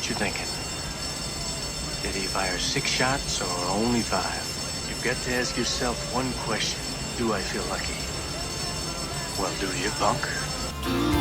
what you're thinking. Did he fire 6 shots or only 5? You've got to ask yourself one question. Do I feel lucky? Well, do you, punk?